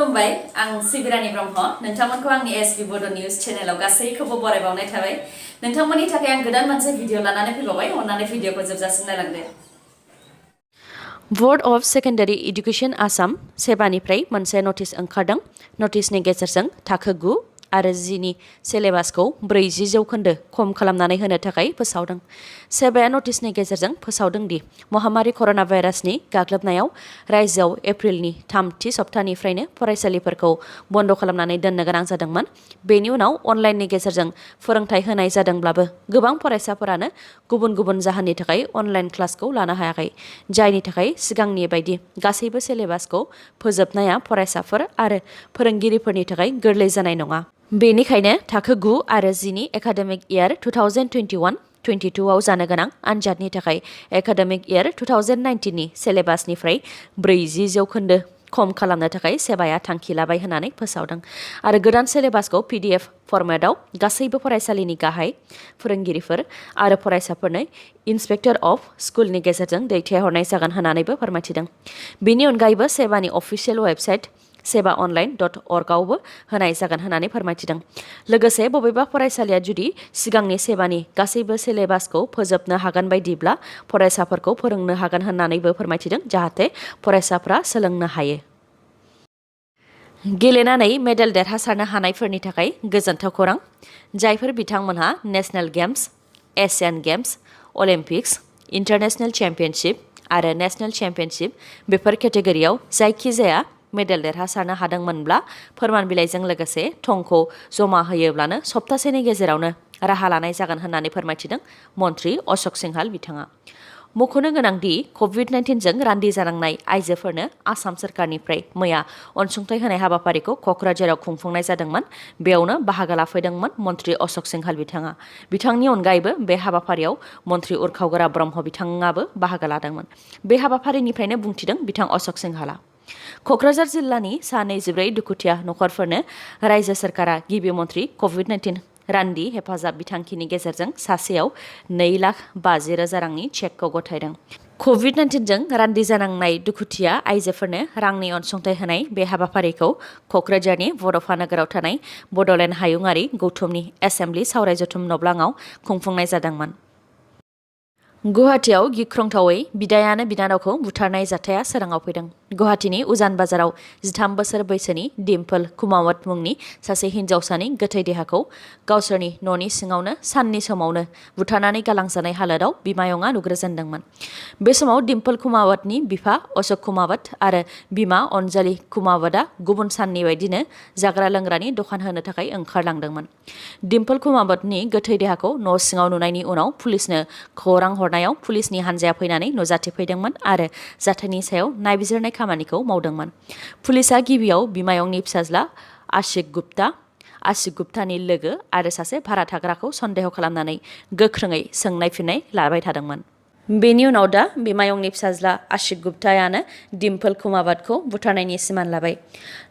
खुलुमबाय आं सिबिरानि ब्रह्म नोंथांमोनखौ आंनि sbbodonews चेनेलाव गासैखौबो बरायबावनाय थाबाय नोंथांमोननि थाखाय आं गोदान मोनसे भिडिअ लानानै फैबावबाय अन्नानै भिडिअखौ जोबजासिम नायलांदो board of secondary education Assam सेबानिफ्राय मोनसे नटिस ओंखारदों नटिसनि गेजेरजों थाखो 9 आरो 10 नि सिलेबासखौ 40% खम खालामनानै होनो थाखाय फोसावदों सेबाया नटिसनि गेजेरजों फोसावदों दि महामारी कर'ना भाइरासनि गाग्लोबनायाव रायजोआव एप्रिलनि 3थि सप्तानिफ्रायनो फरायसालिफोरखौ बन्द खालामनानै दोननो गोनां जादोंमोन बेनि उनाव अनलाइननि गेजेरजों फोरोंथाय होनाय जादोंब्लाबो गोबां फरायसाफोरानो गुबुन गुबुन जाहोननि थाखाय अनलाइन क्लासखौ लानो हायाखै जायनि थाखाय सिगांनि बायदि गासैबो सिलेबासखौ फोजोबनाया फरायसाफोर आरो फोरोंगिरिफोरनि थाखाय गोरलै जानाय नङा बेनिखायनो थाखो 9 आरो 10 नि एकाडेमिक इयार 2021-22 आव जानो गोनां आनजादनि थाखाय एकाडेमिक इयार 2019 नि सिलेबासनिफ्राय 40% खम खालामनो थाखाय सेबाया थांखि लाबाय होननानै फोसावदों आरो गोदान सिलेबासखौ PDF फर्मेटआव गासैबो फरायसालिनि गाहाय फोरोंगिरिफोर आरो फरायसाफोरनो इन्सपेक्टर अफ स्कुलनि गेजेरजों दैथायहरनाय जागोन होननानैबो फोरमायथिदों बेनि अनगायैबो सेबानि अफिसियेल वेबसाइट sebaonline.org आवबो होनाय जागोन होननानै फोरमायथिदों लोगोसे बबेबा फरायसालिया जुदि सिगांनि सेबानि गासैबो सिलेबासखौ फोजोबनो हागोन बायदिब्ला फरायसाफोरखौ फोरोंनो हागोन होननानैबो फोरमायथिदों जाहाथे फरायसाफ्रा सोलोंनो हायो गेलेनानै मेडेल देरहासारनो हानायफोरनि थाखाय गोजोनथाव खौरां जायफोर बिथांमोनहा नेशनेल गेम्स एशियान गेम्स अलिम्पिक्स इन्टारनेशनेल चेम्पियनशिप आरो नेशनेल चेम्पियनशिप बेफोर केटेगरियाव जायखिजाया मेडेल देरहासारनो हादोंमोनब्ला फोरमान बिलाइजों लोगोसे थंखौ जमा होयोब्लानो सप्तासेनि गेजेरावनो राहा लानाय जागोन होननानै फोरमायथिदों मन्त्रि अशोक सिंहाल बिथाङा मख'नो गोनांदि COVID-19 जों रान्दि जानांनाय आइजोफोरनो आसाम सोरखारनिफ्राय मैया अनसुंथाइ होनाय हाबाफारिखौ क'क्राझाराव खुंफुंनाय जादोंमोन बेयावनो बाहागो लाफैदोंमोन मन्त्रि अशोक सिंहाल बिथाङा बिथांनि अनगायैबो बे हाबाफारियाव मन्त्रि उरखावगोरा ब्रह्म बिथाङाबो बाहागो लादोंमोन बे हाबाफारिनिफ्रायनो बुंथिदों बिथां अशोक सिंहाला क'क्राझार जिल्लानि सा 24 दुखुथिया नखरफोरनो रायजो सोरखारा गिबि मन्त्रि COVID-19 रान्दि हेफाजाब बिथांखिनि गेजेरजों सासेयाव 2,50,000 रांनि चेकखौ गथायदों COVID-19 जों रान्दि जानांनाय दुखुथिया आइजोफोरनो रांनि अनसुंथाइ होनाय बे हाबाफारिखौ क'क्राझारनि बड'फा नोगोराव थानाय बड'लेण्ड हायुङारि गौथुमनि एसेम्बलि सावराय जथुम नब्लाङाव खुंफुंनाय जादोंमोन गुवाहाटीआव गिख्रंथावै बिदायानो बिनानावखौ बुथारनाय जाथाया सोराङाव फैदों गुवाहाटीनि उजान बाजाराव 13 बोसोर बैसोनि डिम्पल कुमावत मुंनि सासे हिन्जावसानि गोथै देहाखौ गावसोरनि न'नि सिङावनो साननि समावनो बुथारनानै गालांजानाय हालोदाव बिमायंआ नुग्रोजेनदोंमोन बे समाव डिम्पल कुमावतनि बिफा अशोक कुमावत आरो बिमा अनजालि कुमावतआ गुबुन साननि बायदिनो जाग्रा लोंग्रानि दखान होनो थाखाय ओंखारलांदोंमोन डिम्पल कुमावतनि गोथै देहाखौ न' सिङाव नुनायनि उनाव पुलिसनो खौरां हरनायाव पुलिसनि हानजाया फैनानै नुजाथिफैदोंमोन आरो जाथायनि सायाव नायबिजिरनाय खामानिखौ मावदोंमोन पुलिसआ गिबियाव बिमायंनि फिसाज्ला आशिक गुप्तानि लोगो आरो सासे भारा थाग्राखौ सन्देह खालामनानै गोख्रोङै सोंनाय फिननाय लाबाय थादोंमोन बेनि उनाव दा बिमायंनि फिसाज्ला आशिक गुप्तायानो डिम्पल कुमावतखौ बुथारनायनि सिमान लाबाय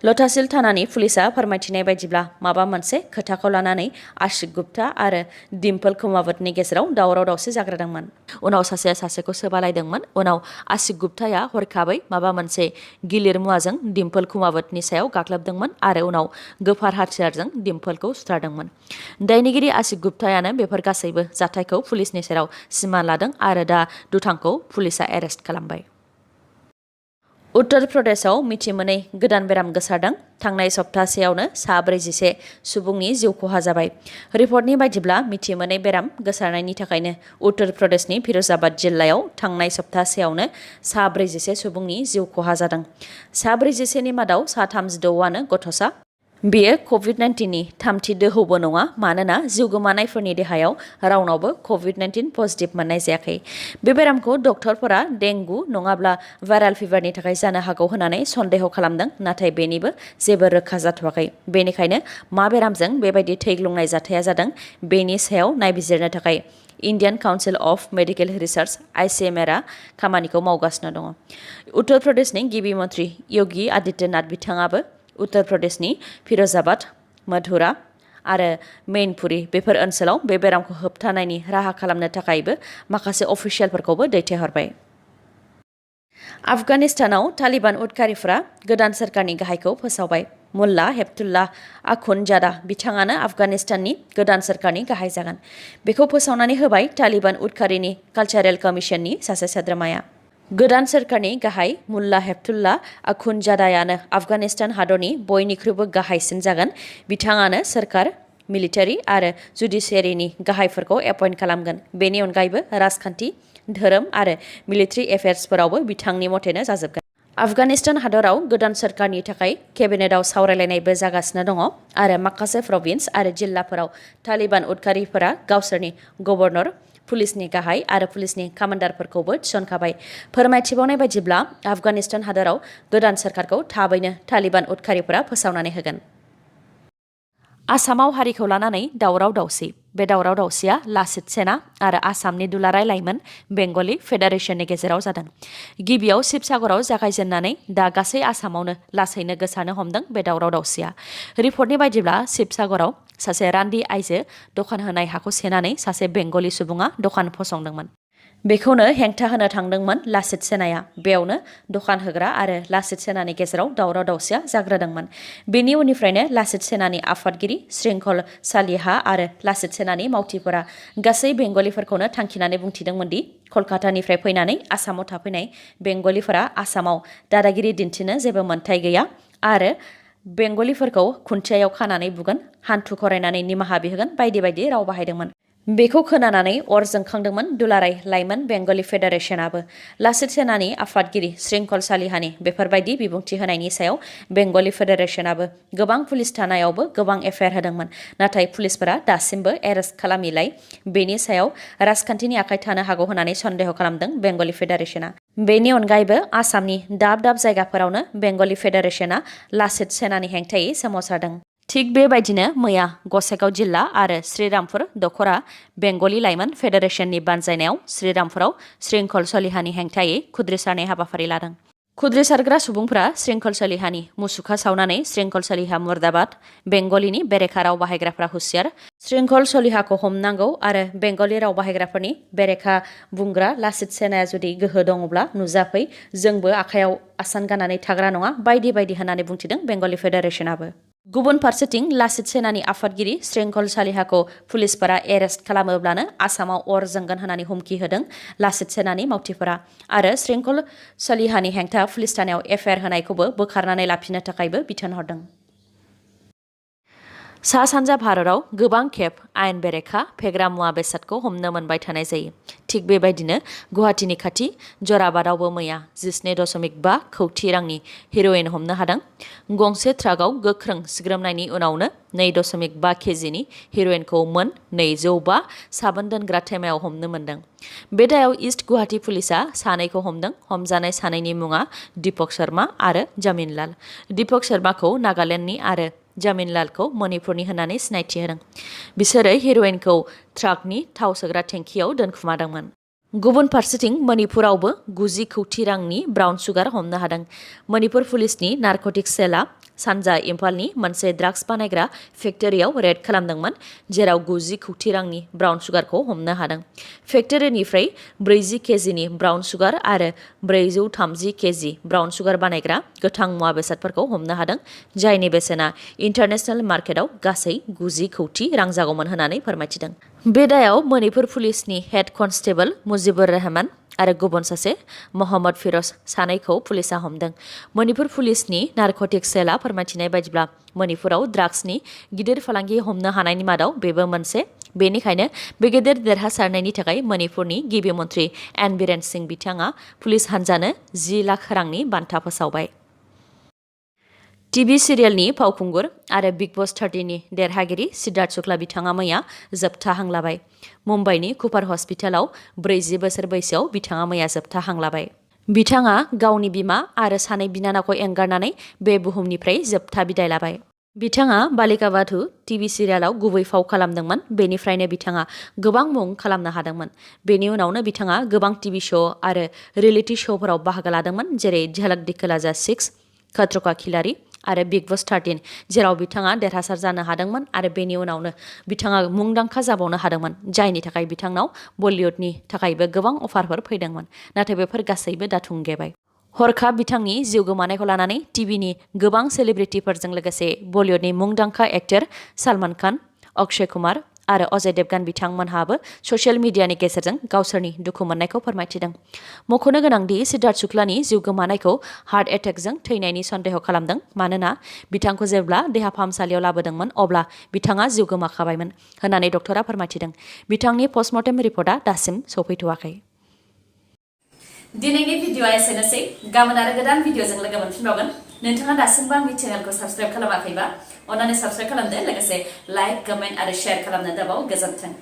लतासिल थानानि पुलिसआ फोरमायथिनाय बायदिब्ला माबा मोनसे खोथाखौ लानानै आशिक गुप्ता आरो डिम्पल कुमावतनि गेजेराव दावराव दावसि जाग्रोदोंमोन उनाव सासेया सासेखौ सोबालायदोंमोन उनाव आशिक गुप्ताया हरखाबै माबा मोनसे गिलिर मुवाजों डिम्पल कुमावतनि सायाव गाग्लोबदोंमोन आरो उनाव गोफार हाथियारजों डिम्पलखौ सुथारदोंमन दायनिगिरि आशिक गुप्तायानो बेफोर गासैबो जाथायखौ पुलिसनि सेराव सिमान लादों आरो दा दुथांखौ पुलिसआ एरेस्ट खालामबाय उत्तर प्रदेशआव मिथिमोनै गोदान बेराम गोसारदों थांनाय सप्तासेयावनो सा 41 सुबुंनि जिउ खहा जाबाय रिपर्टनि बायदिब्ला मिथिमोनै बेराम गोसारनायनि थाखायनो उत्तर प्रदेशनि फिरोजाबाद जिल्लायाव थांनाय सप्तासेयावनो सा 41 सुबुंनि जिउ खहा जादों सा 41 नि मादाव सा 36आनो गथ'सा बेयो COVID-19 नि थामथि दोहौबो नङा मानोना जिउ गोमानायफोरनि देहायाव रावनावबो COVID-19 पजिटिभ मोननाय जायाखै बे बेरामखौ डक्टरफोरा डेंगु नङाब्ला भाइरेल फिभारनि थाखाय जानो हागौ होननानै सन्देह खालामदों नाथाय बेनिबो जेबो रोखा जाथ'वाखै बेनिखायनो मा बेरामजों बेबायदि थैग्लुंनाय जाथाया जादों बेनि सायाव नायबिजिरनो थाखाय Indian council of medical research ICMR खामानिखौ मावगासिनो दङ उत्तर प्रदेशनि गिबि मन्त्रि योगी आदित्यनाथ बिथाङाबो उत्तर प्रदेशनि फिरोजाबाद मथुरा आरो मैनपुरी बेफोर ओनसोलाव बे बेरामखौ होबथानायनि राहा खालामनो थाखायबो माखासे अफिसियेलफोरखौबो दैथायहरबाय आफगानिस्तानाव तालिबान उदखारिफोरा गोदान सोरखारनि गाहायखौ फोसावबाय। मुल्ला हेपतुल्लाह आखुनजादा बिथाङानो आफगानिस्ताननि गोदान सोरखारनि गाहाय जागोन। बेखौ फोसावनानै होबाय तालिबान उदखारिनि कालचारेल कमिसननि सासे सोद्रोमाया। गोदान सोरखारनि गाहाय मुल्ला हेपतुल्लाह आखुनजादायानो आफगानिस्तान हादरनि बयनिख्रुइबो गाहायसिन जागोन। बिथाङानो सोरखार, मिलिटारि आरो जुडिसियेरिनि गाहायफोरखौ एपइन्ट खालामगोन। बेनि अनगायैबो राजखान्थि, धोरोम आरो मिलिटारि एफेयार्सफोरावबो बिथांनि मथेनो जाजोबगोन। आफगानिस्तान हादराव गोदान सोरखारनि थाखाय केबिनेटआव सावरायलायनायबो जागासिनो दङ आरो माखासे प्रभिन्स आरो जिल्लाफोराव तालिबान उदखारिफोरा गावसोरनि गभर्नर, पुलिसनि गाहाय आरो पुलिसनि कामान्डारफोरखौबो थिसनखाबाय। फोरमायथिबावनाय बायदिब्ला आफगानिस्तान हादराव गोदान सोरखारखौ थाबैनो तालिबान उदखारिफोरा फोसावनानै होगोन। आसामाव हारिखौ लानानै दावराव दावसि। बे दावराव दावसिया लासित सेना आरो आसामनि दुलाराय लाइमोन बेंगलि फेडारेशननि गेजेराव जादों। गिबियाव शिबसागराव जागायजेननानै दा गासै आसामावनो लासैनो गोसारनो हमदों बे दावराव दावसिया। रिपर्टनि बायदिब्ला शिबसागराव सासे रान्दि आइजो दखान होनाय हाखौ सेनानै सासे बेंगलि सुबुङा दखान फसंदोंमोन। बेखौनो हेंथा होनो थांदोंमोन लासित सेनाया। बेयावनो दखान होग्रा आरो लासित सेनानि गेजेराव दावराव दावसिया जाग्रोदोंमोन। बेनि उननिफ्रायनो लासित सेनानि आफादगिरि श्रृंखल सालिहा आरो लासित सेनानि मावथिफोरा गासै बेंगलिफोरखौनो थांखिनानै बुंथिदोंमोन दि कलकातानिफ्राय फैनानै आसामाव थाफैनाय बेंगलिफोरा आसामाव दादागिरि दिन्थिनो जेबो मोन्थाय गैया आरो बेंगलिफोरखौ खुन्थियायाव खानानै बुगोन, हान्थु खरायनानै निमाहा बिहोगोन बायदि बायदि राव बाहायदोंमोन। बेखौ खोनानानै अर जोंखांदोंमोन दुलाराय लाइमोन बेंगलि फेडारेशनाबो। लासित सेनानि आफादगिरि श्रृंखल सालिहानि बेफोरबायदि बिबुंथि होनायनि सायाव बेंगलि फेडारेशनाबो गोबां पुलिस थानायावबो गोबां एफआइआर होदोंमोन। नाथाय पुलिसफोरा दासिमबो एरेस्ट खालामिलाय बेनि सायाव राजखान्थिनि आखाइ थानो हागौ होननानै सन्देह खालामदों बेंगलि फेडारेशना। बेनि अनगायैबो आसामनि दाब दाब जायगाफोरावनो बेंगलि फेडारेशना लासित सेनानि हेंथायै सोमावसारदों। थिग बेबायदिनो मैया गसाइगाव जिल्ला आरो श्रीरामपुर दखरा बेंगलि लाइमोन फेडारेशननि बानजायनायाव श्रीरामपुराव श्रृंखल सलिहानि हेंथायै खुद्रिसारनाय हाबाफारि लादों। खुद्रिसारग्रा सुबुंफोरा श्रृंखल सलिहानि मुसुखा सावनानै श्रृंखल सलिहा मुर्दाबाद, बेंगलिनि बेरेखा राव बाहायग्राफ्रा हुसियार, श्रृंखल सलिहाखौ हमनांगौ आरो बेंगलि राव बाहायग्राफोरनि बेरेखा बुंग्रा लासित सेनाया जुदि गोहो दङब्ला नुजाफै, जोंबो आखायाव आसान गाननानै थाग्रा नङा बायदि बायदि होननानै बुंथिदों बेंगलि फेडारेशनाबो। गुबुन फारसेथिं लासित सेनानि आफादगिरि श्रृंखल सालिहाखौ पुलिसफोरा एरेस्ट खालामोब्लानो आसामाव अर जोंगोन होननानै हुमखि होदों लासित सेनानि मावथिफोरा आरो श्रृंखल सालिहानि हेंथा पुलिस थानायाव एफआइआर होनायखौबो बोखारनानै लाफिननो थाखायबो बिथोन हरदों। सा सानजा भारताव गोबां खेब आयेन बेरेखा फेग्रा मुवा बेसादखौ हमनो मोनबाय थानाय जायो। थिग बेबायदिनो गुवाहाटीनि खाथि जराबादावबो मैया 17.5 कौटि रांनि हेर'इन हमनो हादों। गंसे ट्राकआव गोख्रों सिग्रोमनायनि उनावनो 2.5 केजिनि हेर'इनखौ मोन 205 साबोन दोनग्रा थेमायाव हमनो मोन्दों। बे दायाव इस्ट गुवाहाटी पुलिसा सानैखौ हमदों। हमजानाय सानैनि मुङा दीपक शर्मा आरो जामिनलाल। दीपक शर्माखौ नागालेन्डनि आरो जामिनलालखौ मणिपुरनि होननानै सिनायथि होदों। बिसोरो हेर'इनखौ ट्राकनि थाव सोग्रा टेंकियाव दोनखुमादोंमोन। गुबुन फारसेथिं मणिपुरावबो 90 कौटि रांनि ब्राउन सुगार हमनो हादों। मणिपुर पुलिसनि नारकटिक्स सेलआ सानजा इम्फालनि मोनसे ड्राग्स बानायग्रा फेक्टरियाव रेड खालामदोंमोन, जेराव 90 कौटि रांनि ब्राउन सुगारखौ हमनो हादों। फेक्टरिनिफ्राय 40 केजिनि ब्राउन सुगार आरो 430 केजि ब्राउन सुगार बानायग्रा गोथां मुवा बेसादफोरखौ हमनो हादों, जायनि बेसेना इन्टारनेशनेल मार्केटआव गासै 90 कौटि रां जागौमोन होननानै फोरमायथिदों। बे दायाव मणिपुर पुलिसनि हेड कनस्टेबल मुजिबुर रहमान आरो गुबुन सासे मोहम्मद फिर'ज सानैखौ पुलिसा हमदों। मणिपुर पुलिसनि नारकटिक्स सेलआ फोरमायथिनाय बायदिब्ला मणिपुराव ड्राग्सनि गिदिर फालांगि हमनो हानायनि मादाव बेबो मोनसे। बेनिखायनो बे गेदेर देरहासारनायनि थाखाय मणिपुरनि गिबि मन्थ्रि एन बीरेन सिंह बिथाङा पुलिस हान्जानो 10 लाख रांनि बान्था फोसावबाय। टिभि सिरियेलनि फावखुंगुर आरो बिग बस 30नि देरहागिरि सिद्धार्थ शुक्ला बिथाङा मैया जोबथा हां लाबाय। मुम्बाइनि कुपार हस्पिटालाव 40 बोसोर बैसोआव बिथाङा मैया जोबथा हां लाबाय। बिथाङा गावनि बिमा आरो सानै बिनानावखौ एंगारनानै बे बुहुमनिफ्राय जोबथा बिदाय लाबाय। बिथाङा बालिका बाधु टिभि सिरियालाव गुबै फाव खालामदोंमोन। बेनिफ्रायनो बिथाङा गोबां मुं खालामनो हादोंमोन। बेनि उनावनो बिथाङा गोबां टिभि श' आरो रियेलिटि श'फोराव बाहागो लादोंमोन, जेरै झलक दिखला जा 6, खतरों का खिलाड़ी आरो बिग बस 13, जेराव बिथाङा देरहासार जानो हादोंमोन आरो बेनि उनावनो बिथाङा मुंदांखा जाबावनो हादोंमोन, जायनि थाखाय बिथांनाव बलिउडनि थाखायबो गोबां अफारफोर फैदोंमोन। नाथाय बेफोर गासैबो दा थुंगेबाय। हरखाब बिथांनि जिउ गोमानायखौ लानानै टिभिनि गोबां सेलिब्रिटिफोरजों लोगोसे बलिउडनि मुंदांखा एक्टर सलमान खान, अक्षय कुमार आरो अजय देवगन बिथांमोनहाबो ससियेल मिडियानि गेजेरजों गावसोरनि दुखु मोननायखौ फोरमायथिदों। मख'नो गोनांदि सिद्धार्थ शुक्लानि जिउ गोमानायखौ हार्ट एटेकजों थैनायनि सन्देह खालामदों मानोना बिथांखौ जेब्ला देहा फाहामसालियाव लाबोदोंमोन अब्ला बिथाङा जिउ गोमाखाबायमोन होननानै डक्टरा फोरमायथिदों। बिथांनि पस्टमर्टेम रिपर्टआ दासिम सौफैथ'वाखै। दिनैनि भिडिअ'आ एसेनोसै। गाबोन आरो गोदान भिडिअ'जों लोगो मोनफिनबावगोन। नोंथाङा दासिमबो आंनि चेनेलखौ साबस्क्राइब खालामाखैबा अन्नानै साबस्क्राइब खालामदो, लोगोसे लाइक, कमेन्ट आरो शेयार खालामनो दाबाव। गोजोन्थों।